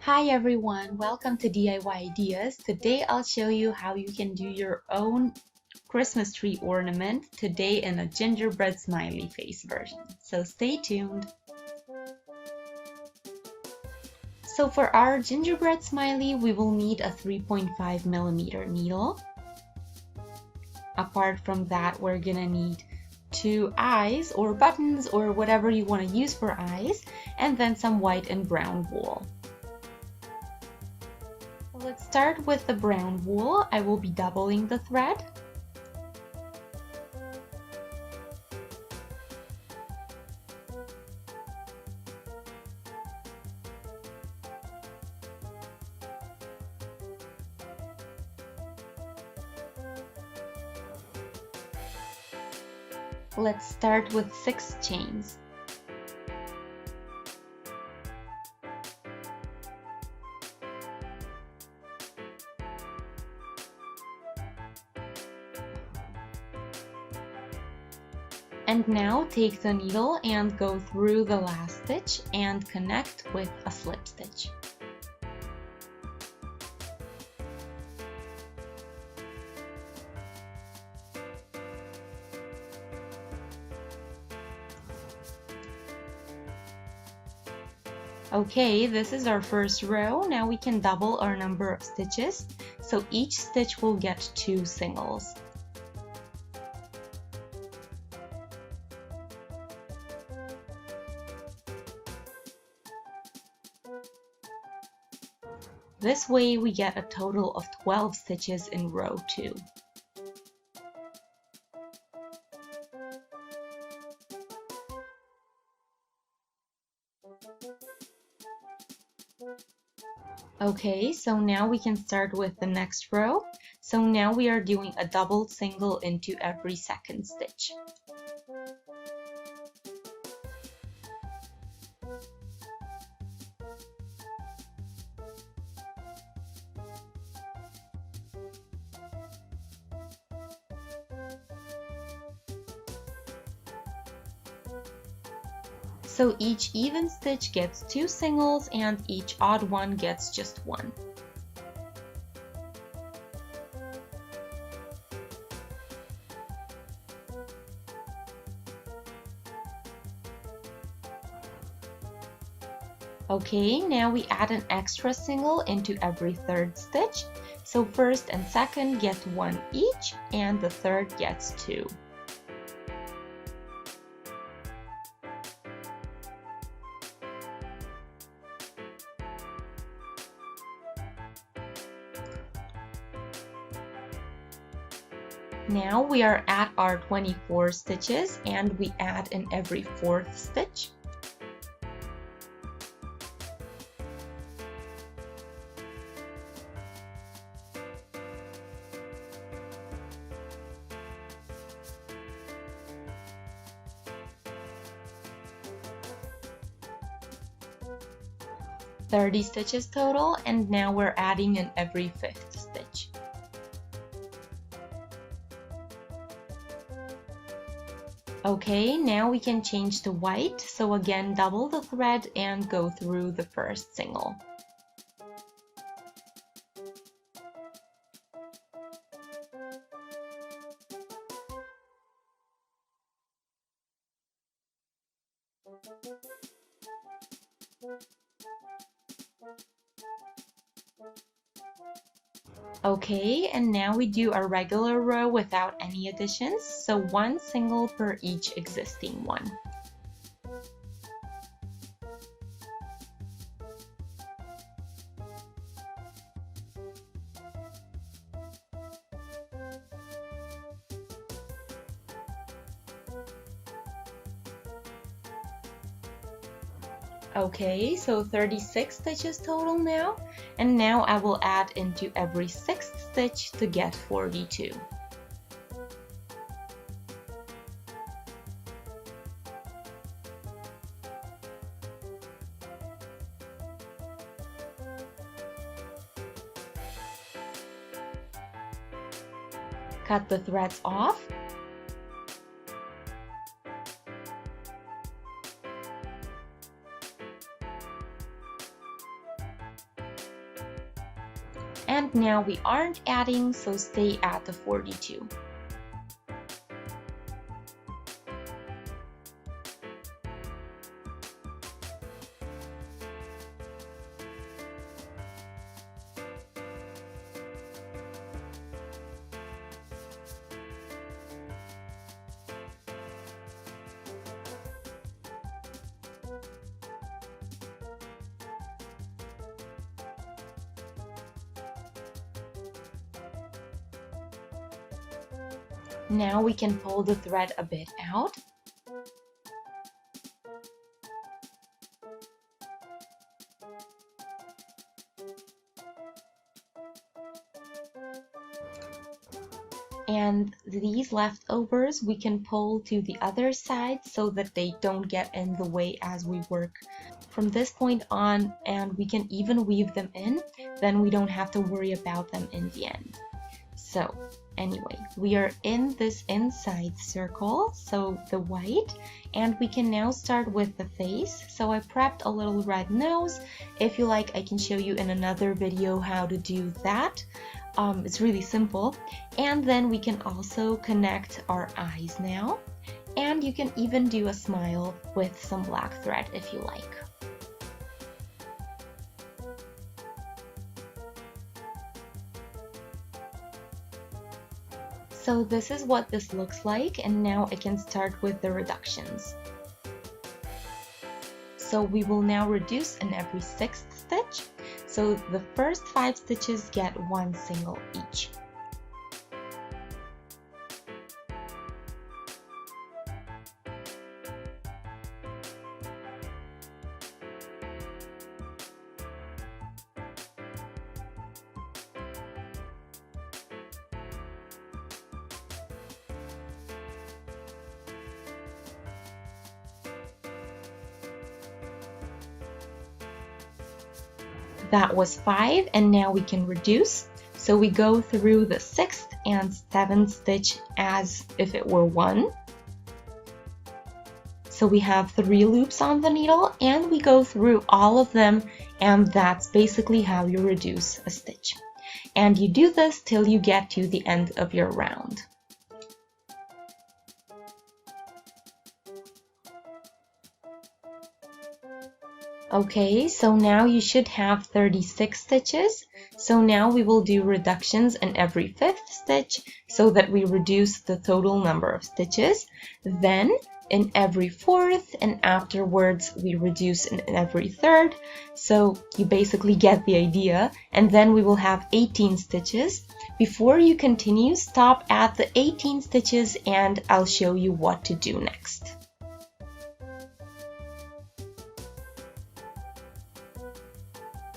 Hi everyone, welcome to DIY Ideas. Today I'll show you how you can do your own Christmas tree ornament today in a gingerbread smiley face version. So stay tuned. So for our gingerbread smiley, we will need a 3.5mm needle. Apart from that, we're gonna need 2 eyes or buttons or whatever you want to use for eyes, and then some white and brown wool. Let's start with the brown wool. I will be doubling the thread. Let's start with 6 chains. And now take the needle and go through the last stitch and connect with a slip stitch. Okay, this is our first row. Now we can double our number of stitches, so each stitch will get 2 singles. This way we get a total of 12 stitches in row 2. Okay, so now we can start with the next row. So now we are doing a double single into every second stitch. So each even stitch gets 2 singles and each odd one gets just 1. Okay, now we add an extra single into every third stitch. So first and second get 1 each and the third gets 2. Now we are at our 24 stitches and we add in every 4th stitch. "30 stitches total, and now we're adding in every 5th stitch. Okay, now we can change to white, so again double the thread and go through the first single. Okay, and now we do a regular row without any additions, so 1 single per each existing one. Okay, so 36 stitches total now, and now I will add into every 6th stitch to get 42. Cut the threads off. And now we aren't adding, so stay at the 42. Now we can pull the thread a bit out. And these leftovers we can pull to the other side so that they don't get in the way as we work from this point on, and we can even weave them in, then we don't have to worry about them in the end. So anyway, we are in this inside circle, so the white, and we can now start with the face. So I prepped a little red nose. If you like, I can show you in another video how to do that. It's really simple. And then we can also connect our eyes now, and you can even do a smile with some black thread if you like. So this is what this looks like, and now I can start with the reductions. So we will now reduce in every 6th stitch. So the first 5 stitches get 1 single each. That was 5, and now we can reduce. So we go through the 6th and 7th stitch as if it were 1. So we have 3 loops on the needle, and we go through all of them, and that's basically how you reduce a stitch. And you do this till you get to the end of your round. Okay, so now you should have 36 stitches. So now we will do reductions in every 5th stitch so that we reduce the total number of stitches. Then in every 4th, and afterwards we reduce in every 3rd. So you basically get the idea. And then we will have 18 stitches. Before you continue, stop at the 18 stitches and I'll show you what to do next.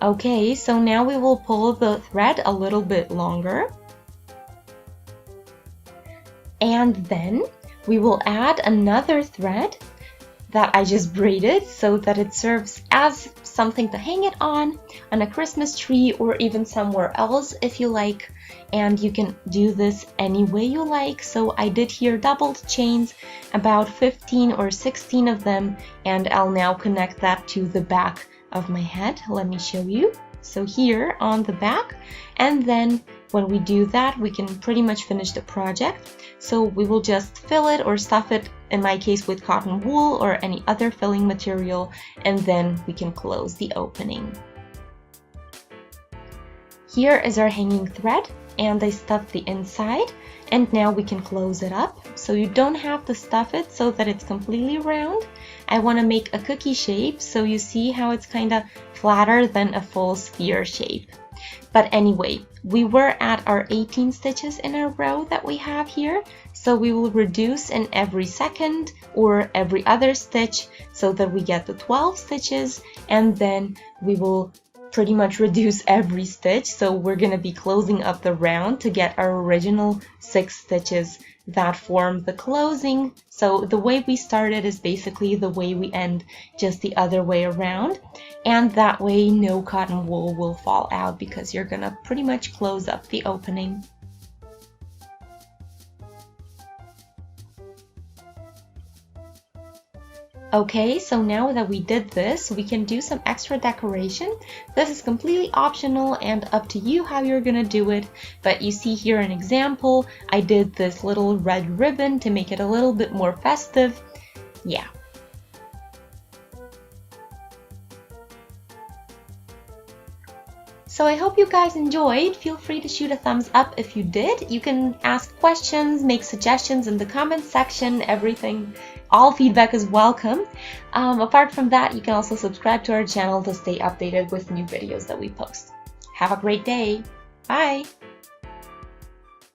Okay, so now we will pull the thread a little bit longer. And then we will add another thread that I just braided so that it serves as something to hang it on a Christmas tree, or even somewhere else if you like. And you can do this any way you like. So I did here doubled chains, about 15 or 16 of them, and I'll now connect that to the back of my head. Let me show you. So here on the back, and then when we do that, we can pretty much finish the project. So we will just fill it or stuff it, in my case with cotton wool or any other filling material, and then we can close the opening. Here is our hanging thread, and I stuffed the inside, and now we can close it up. So you don't have to stuff it so that it's completely round. I want to make a cookie shape, so you see how it's kind of flatter than a full sphere shape. But anyway, we were at our 18 stitches in a row that we have here, so we will reduce in every 2nd or every other stitch so that we get the 12 stitches, and then we will pretty much reduce every stitch. So we're going to be closing up the round to get our original 6 stitches that form the closing. So the way we started is basically the way we end, just the other way around, and that way no cotton wool will fall out because you're gonna pretty much close up the opening. Okay, so now that we did this, we can do some extra decoration. This is completely optional and up to you how you're gonna do it, but you see here an example. I did this little red ribbon to make it a little bit more festive. Yeah. So I hope you guys enjoyed. Feel free to shoot a thumbs up if you did. You can ask questions, make suggestions in the comments section, everything. All feedback is welcome. Apart from that, you can also subscribe to our channel to stay updated with new videos that we post. Have a great day. Bye!